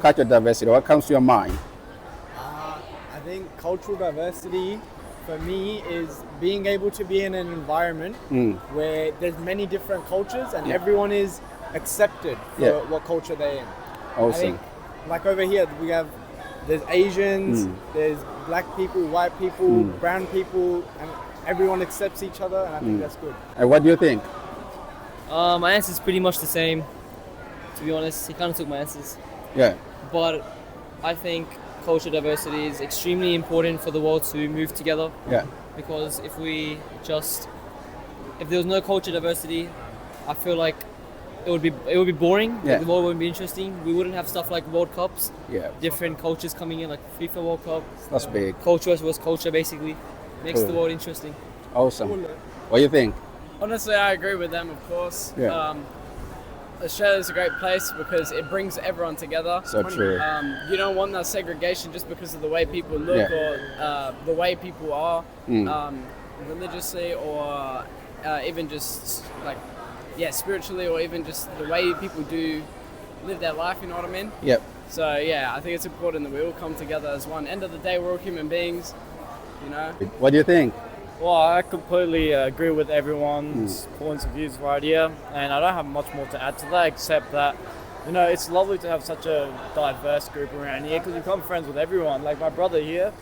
Cultural diversity, what comes to your mind? I think cultural diversity for me is being able to be in an environment where there's many different cultures and everyone is accepted for what culture they're in. Awesome. I think, like over here, there's Asians, there's black people, white people, brown people, and everyone accepts each other, and I think that's good. And what do you think? My answer is pretty much the same. To be honest, he kind of took my answers. Yeah. But I think cultural diversity is extremely important for the world to move together. Yeah. Because if there was no cultural diversity, I feel like it would be boring. Yeah. The world wouldn't be interesting. We wouldn't have stuff like World Cups. Yeah. Different cultures coming in, like FIFA World Cup. That's big. Culture was culture, basically. Makes Cool. the world interesting. Awesome. What do you think? Honestly, I agree with them, of course. Yeah. Australia's a great place because it brings everyone together. So true. You don't want that segregation just because of the way people look or the way people are religiously or even just spiritually, or even just the way people do live their life, you know what I mean? Yep. So yeah, I think it's important that we all come together as one. End of the day, we're all human beings, you know? What do you think? Well, I completely agree with everyone's points of views right here, and I don't have much more to add to that except that, it's lovely to have such a diverse group around here because you become friends with everyone. Like my brother here,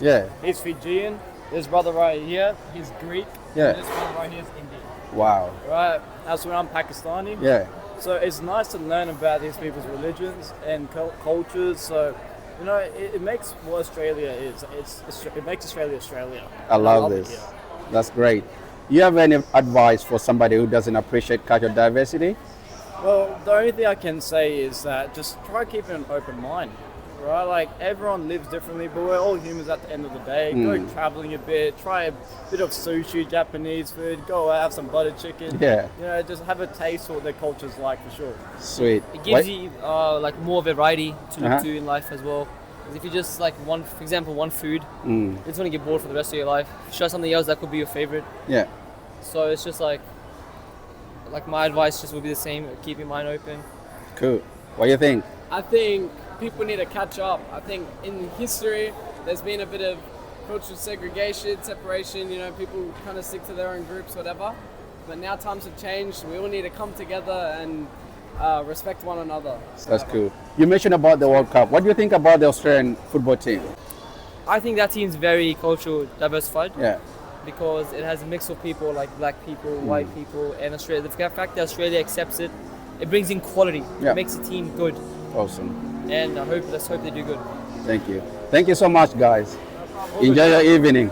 he's Fijian. This brother right here, he's Greek. Yeah. And this one right here is Indian. Wow. Right. That's when I'm Pakistani. Yeah. So it's nice to learn about these people's religions and cultures. So, it makes what Australia is. It makes Australia Australia. I love this. It here. That's great. You have any advice for somebody who doesn't appreciate cultural diversity? Well, the only thing I can say is that just try keeping an open mind, right? Like everyone lives differently, but we're all humans at the end of the day. Go traveling a bit, try a bit of sushi, Japanese food, go out, have some butter chicken. Yeah. Just have a taste of what their culture's like for sure. Sweet. It gives you more variety to look to in life as well. If you just like one food, you're just gonna get bored for the rest of your life. If you try something else, that could be your favorite. Yeah. So it's just like my advice just would be the same. Keep your mind open. Cool. What do you think? I think people need to catch up. I think in history, there's been a bit of cultural segregation, separation, people kind of stick to their own groups, whatever. But now times have changed. We all need to come together and respect one another. That's cool. You mentioned about the World Cup. What do you think about the Australian football team? I think that team's very cultural diversified. Yeah. Because it has a mix of people like black people, white people, and Australia. The fact that Australia accepts it, it brings in quality. Yeah. It makes the team good. Awesome. And let's hope they do good. Thank you. Thank you so much, guys. Enjoy your evening.